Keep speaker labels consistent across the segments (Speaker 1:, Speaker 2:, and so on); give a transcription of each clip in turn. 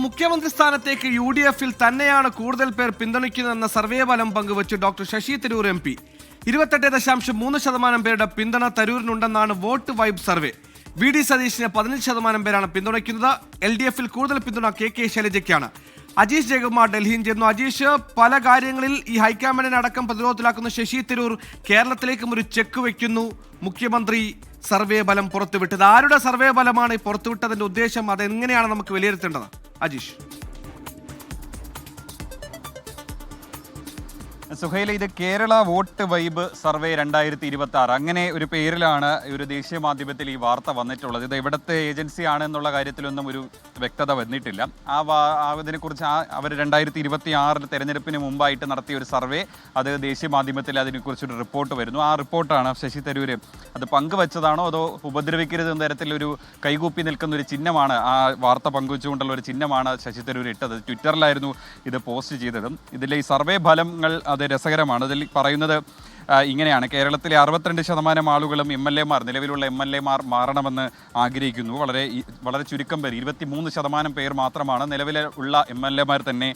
Speaker 1: മുഖ്യമന്ത്രി സ്ഥാനത്തേക്ക് UDF-ൽ തന്നെയാണ് കൂടുതൽ പേർ പിന്തുണയ്ക്കുന്നതെന്ന സർവേ ഫലം പങ്കുവച്ച് ഡോക്ടർ ശശി തരൂർ MP. 28.3% പേരുടെ പിന്തുണ തരൂരിനുണ്ടെന്നാണ് വോട്ട് വൈബ് സർവേ. VD സതീശിന് 15% പേരാണ് പിന്തുണയ്ക്കുന്നത്. LDF-ൽ കൂടുതൽ പിന്തുണ KK ശൈലജയ്ക്കാണ്. അജീഷ് ജയകുമാർ ഡൽഹിയിൽ ചേർന്നു. അജീഷ്, പല കാര്യങ്ങളിൽ ഈ ഹൈക്കമാൻഡിനെ അടക്കം പ്രതിരോധത്തിലാക്കുന്ന ശശി തരൂർ കേരളത്തിലേക്കും ഒരു ചെക്ക് വയ്ക്കുന്നു. മുഖ്യമന്ത്രി സർവേ ഫലം പുറത്തുവിട്ടത് ആരുടെ സർവേ ഫലമാണ് പുറത്തുവിട്ടതിന്റെ ഉദ്ദേശം? അതെങ്ങനെയാണ് നമുക്ക് വിലയിരുത്തേണ്ടത് അജീഷ്?
Speaker 2: സുഹൈല, ഇത് കേരള വോട്ട് വൈബ് സർവേ 2026 അങ്ങനെ ഒരു പേരിലാണ് ഒരു ദേശീയ മാധ്യമത്തിൽ ഈ വാർത്ത വന്നിട്ടുള്ളത്. ഇത് എവിടുത്തെ ഏജൻസി ആണെന്നുള്ള കാര്യത്തിലൊന്നും ഒരു വ്യക്തത വന്നിട്ടില്ല. അതിനെക്കുറിച്ച് അവർ 2026 തെരഞ്ഞെടുപ്പിന് മുമ്പായിട്ട് നടത്തിയ ഒരു സർവേ, അത് ദേശീയ മാധ്യമത്തിൽ അതിനെക്കുറിച്ചൊരു റിപ്പോർട്ട് വരുന്നു. ആ റിപ്പോർട്ടാണ് ശശി തരൂർ അത് പങ്കുവച്ചതാണോ അതോ ഉപദ്രവിക്കരുത് എന്ന തരത്തിലൊരു കൈകൂപ്പി നിൽക്കുന്ന ഒരു ചിഹ്നമാണ്, ആ വാർത്ത പങ്കുവച്ചുകൊണ്ടുള്ള ഒരു ചിഹ്നമാണ് ശശി തരൂർ ഇട്ടത്. ട്വിറ്ററിലായിരുന്നു ഇത് പോസ്റ്റ് ചെയ്തതും. ഇതിലെ ഈ സർവേ ഫലങ്ങൾ അത് രസകരമാണ്. അതിൽ പറയുന്നത് ഇങ്ങനെയാണ്: കേരളത്തിലെ 62% ആളുകളും MLA-മാർ, നിലവിലുള്ള MLA-മാർ മാറണമെന്ന് ആഗ്രഹിക്കുന്നു. വളരെ ചുരുക്കം പേർ, 23% പേർ മാത്രമാണ് നിലവിലുള്ള MLA-മാർ തന്നെ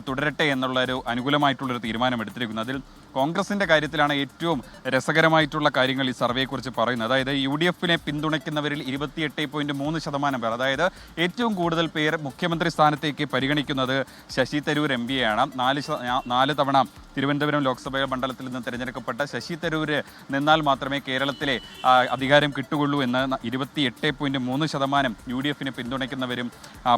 Speaker 2: തുടരട്ടെ എന്നുള്ള ഒരു അനുകൂലമായിട്ടുള്ളൊരു തീരുമാനം എടുത്തിരിക്കുന്നത്. അതിൽ കോൺഗ്രസിൻ്റെ കാര്യത്തിലാണ് ഏറ്റവും രസകരമായിട്ടുള്ള കാര്യങ്ങൾ ഈ സർവേയെക്കുറിച്ച് പറയുന്നത്. അതായത് UDF-നെ പിന്തുണയ്ക്കുന്നവരിൽ 28.3% പേർ, അതായത് ഏറ്റവും കൂടുതൽ പേർ മുഖ്യമന്ത്രി സ്ഥാനത്തേക്ക് പരിഗണിക്കുന്നത് ശശി തരൂർ MP-യാണ്. 4 തവണ തിരുവനന്തപുരം ലോക്സഭാ മണ്ഡലത്തിൽ നിന്ന് തിരഞ്ഞെടുക്കപ്പെട്ട ശശി തരൂർ നിന്നാൽ മാത്രമേ കേരളത്തിലെ അധികാരം കിട്ടുകയുള്ളൂ എന്ന് 28.3% UDF-നെ പിന്തുണയ്ക്കുന്നവരും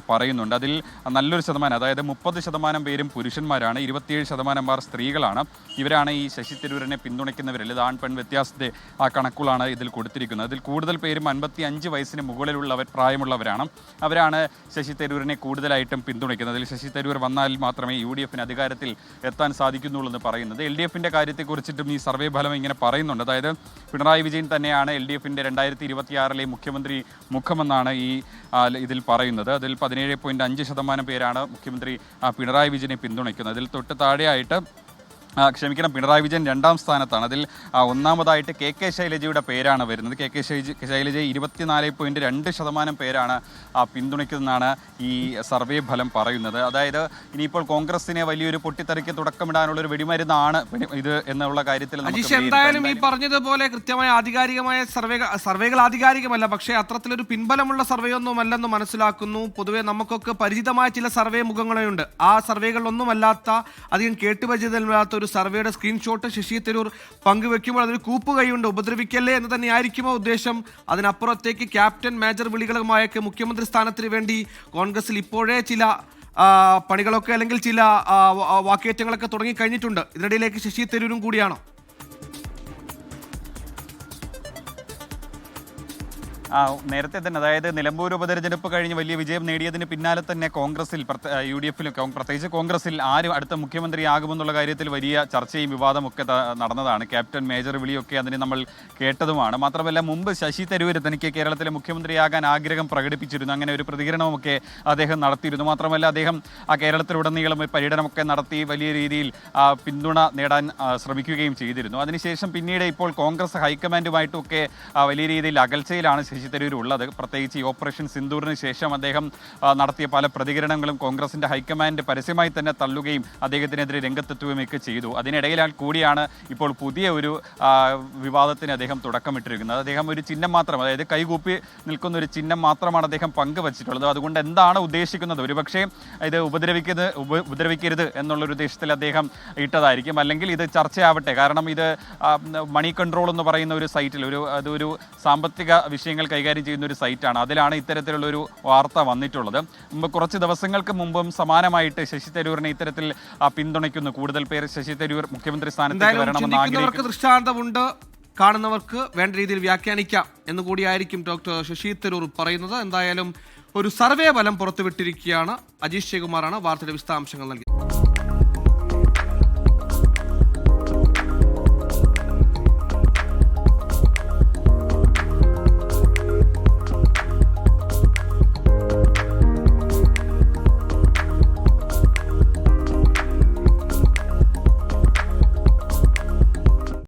Speaker 2: പറയുന്നുണ്ട്. അതിൽ നല്ലൊരു ശതമാനം, അതായത് 30% പേരും പുരുഷന്മാരാണ്, 27% സ്ത്രീകളാണ്. ഇവരാണ് ഈ ശശി തരൂരിനെ പിന്തുണയ്ക്കുന്നവരിൽ. ഇത് ആൺ പെൺ വ്യത്യാസത്തെ കണക്കുകളാണ് ഇതിൽ കൊടുത്തിരിക്കുന്നത്. അതിൽ കൂടുതൽ പേരും 55 വയസ്സിന് മുകളിലുള്ളവർ, പ്രായമുള്ളവരാണ്. അവരാണ് ശശി തരൂരിനെ കൂടുതലായിട്ടും പിന്തുണയ്ക്കുന്നത്. അതിൽ ശശി തരൂർ വന്നാൽ മാത്രമേ UDF-ന് അധികാരത്തിൽ എത്താൻ സാധിക്കുന്നുള്ളൂ എന്ന് പറയുന്നത്. LDF-ന്റെ കാര്യത്തെക്കുറിച്ചിട്ടും ഈ സർവേ ഫലം ഇങ്ങനെ പറയുന്നുണ്ട്. അതായത് പിണറായി വിജയൻ തന്നെയാണ് LDF-ന്റെ 2026 മുഖ്യമന്ത്രി മുഖമെന്നാണ് ഇതിൽ പറയുന്നത്. അതിൽ 17.5% പേരാണ് മുഖ്യമന്ത്രി പിണറായി വിജയനെ പിന്തുണയ്ക്കുന്നത്. അതിൽ തൊട്ട് താഴെയായിട്ട് പിണറായി വിജയൻ 2ാം സ്ഥാനത്താണ്. അതിൽ ഒന്നാമതായിട്ട് KK ശൈലജയുടെ പേരാണ് വരുന്നത്. KK ശൈലജ 24.2% പേരാണ് പിന്തുണയ്ക്കുന്നതെന്നാണ് ഈ സർവേ ഫലം പറയുന്നത്. അതായത് ഇനിയിപ്പോൾ കോൺഗ്രസിനെ വലിയൊരു പൊട്ടിത്തെറിക്ക് തുടക്കമിടാനുള്ളൊരു വെടിമരുന്നാണ് ഇത് എന്നുള്ള കാര്യത്തിൽ
Speaker 1: എന്തായാലും ഈ പറഞ്ഞതുപോലെ കൃത്യമായ ആധികാരികമായ സർവേകൾ ആധികാരികമല്ല, പക്ഷേ അത്തരത്തിലൊരു പിൻബലമുള്ള സർവേ ഒന്നുമല്ലെന്ന് മനസ്സിലാക്കുന്നു. പൊതുവെ നമുക്കൊക്കെ പരിചിതമായ ചില സർവേ മുഖങ്ങളുണ്ട്. ആ സർവേകളിലൊന്നുമല്ലാത്ത, അധികം കേട്ടുപരിചിതമില്ലാത്ത ഒരു സർവേയുടെ സ്ക്രീൻഷോട്ട് ശശി തരൂർ പങ്കുവെക്കുമ്പോൾ അതൊരു കൂപ്പുകൈയുണ്ട്, ഉപദ്രവിക്കല്ലേ എന്ന് തന്നെയായിരിക്കുമോ ഉദ്ദേശം? അതിനപ്പുറത്തേക്ക് ക്യാപ്റ്റൻ മേജർ വിളികളുമായൊക്കെ മുഖ്യമന്ത്രി സ്ഥാനത്തിന് വേണ്ടി കോൺഗ്രസിൽ ഇപ്പോഴേ ചില പണികളൊക്കെ അല്ലെങ്കിൽ ചില വാക്കേറ്റങ്ങളൊക്കെ തുടങ്ങിക്കഴിഞ്ഞിട്ടുണ്ട്. ഇതിനിടയിലേക്ക് ശശി തരൂരും കൂടിയാണോ?
Speaker 2: നേരത്തെ തന്നെ, അതായത് നിലമ്പൂർ ഉപതെരഞ്ഞെടുപ്പ് കഴിഞ്ഞ് വലിയ വിജയം നേടിയതിന് പിന്നാലെ തന്നെ കോൺഗ്രസിൽ, UDF-ലും പ്രത്യേകിച്ച് കോൺഗ്രസിൽ ആരും അടുത്ത മുഖ്യമന്ത്രിയാകുമെന്നുള്ള കാര്യത്തിൽ വലിയ ചർച്ചയും വിവാദമൊക്കെ നടന്നതാണ്. ക്യാപ്റ്റൻ മേജർ വിളിയൊക്കെ അതിന് നമ്മൾ കേട്ടതുമാണ്. മാത്രമല്ല, മുമ്പ് ശശി തരൂർ തനിക്ക് കേരളത്തിലെ മുഖ്യമന്ത്രിയാകാൻ ആഗ്രഹം പ്രകടിപ്പിച്ചിരുന്നു. അങ്ങനെ ഒരു പ്രതികരണമൊക്കെ അദ്ദേഹം നടത്തിയിരുന്നു. മാത്രമല്ല, അദ്ദേഹം കേരളത്തിലുടനീളം പര്യടനമൊക്കെ നടത്തി വലിയ രീതിയിൽ പിന്തുണ നേടാൻ ശ്രമിക്കുകയും ചെയ്തിരുന്നു. അതിനുശേഷം പിന്നീട് ഇപ്പോൾ കോൺഗ്രസ് ഹൈക്കമാൻഡുമായിട്ടൊക്കെ വലിയ രീതിയിൽ അകൽച്ചയിലാണ് ശശി തരൂർ ഉള്ളത്. പ്രത്യേകിച്ച് ഈ ഓപ്പറേഷൻ സിന്ദൂറിന് ശേഷം അദ്ദേഹം നടത്തിയ പല പ്രതികരണങ്ങളും കോൺഗ്രസിന്റെ ഹൈക്കമാൻഡ് പരസ്യമായി തന്നെ തള്ളുകയും അദ്ദേഹത്തിനെതിരെ രംഗത്തെത്തുകയൊക്കെ ചെയ്തു. അതിനിടയിലാൽ കൂടിയാണ് ഇപ്പോൾ പുതിയ ഒരു വിവാദത്തിന് അദ്ദേഹം തുടക്കമിട്ടിരിക്കുന്നത്. അദ്ദേഹം ഒരു ചിഹ്നം മാത്രം, അതായത് കൈകൂപ്പി നിൽക്കുന്ന ഒരു ചിഹ്നം മാത്രമാണ് അദ്ദേഹം പങ്കുവച്ചിട്ടുള്ളത്. അതുകൊണ്ട് എന്താണ് ഉദ്ദേശിക്കുന്നത്? ഒരുപക്ഷെ ഇത് ഉപദ്രവിക്കരുത് എന്നുള്ളൊരു ഉദ്ദേശത്തിൽ അദ്ദേഹം ഇട്ടതായിരിക്കും. അല്ലെങ്കിൽ ഇത് ചർച്ചയാവട്ടെ. കാരണം ഇത് മണി കൺട്രോൾ എന്ന് പറയുന്ന ഒരു സൈറ്റിൽ അതൊരു സാമ്പത്തിക വിഷയങ്ങൾ കൈകാര്യം ചെയ്യുന്ന ഒരു സൈറ്റാണ്. അതിലാണ് ഇത്തരത്തിലുള്ളൊരു വാർത്ത വന്നിട്ടുള്ളത്. കുറച്ച് ദിവസങ്ങൾക്ക് മുമ്പും സമാനമായിട്ട് ശശി തരൂരിനെ ഇത്തരത്തിൽ പിന്തുണയ്ക്കുന്നു. കൂടുതൽ പേർ ശശി തരൂർ മുഖ്യമന്ത്രി സ്ഥാനത്തേക്ക് വരണമെന്ന് ആഗ്രഹിക്കുന്നു. ദൃഷ്ടാന്തമുണ്ട്,
Speaker 1: കാണുന്നവർക്ക് വേണ്ട രീതിയിൽ വ്യാഖ്യാനിക്കാം എന്നുകൂടിയായിരിക്കും ഡോക്ടർ ശശി തരൂർ പറയുന്നത്. എന്തായാലും ഒരു സർവേ ഫലം പുറത്തുവിട്ടിരിക്കുകയാണ്. അജീഷ് ജയകുമാറാണ് വാർത്തയുടെ വിശദാംശങ്ങൾ നൽകിയത്.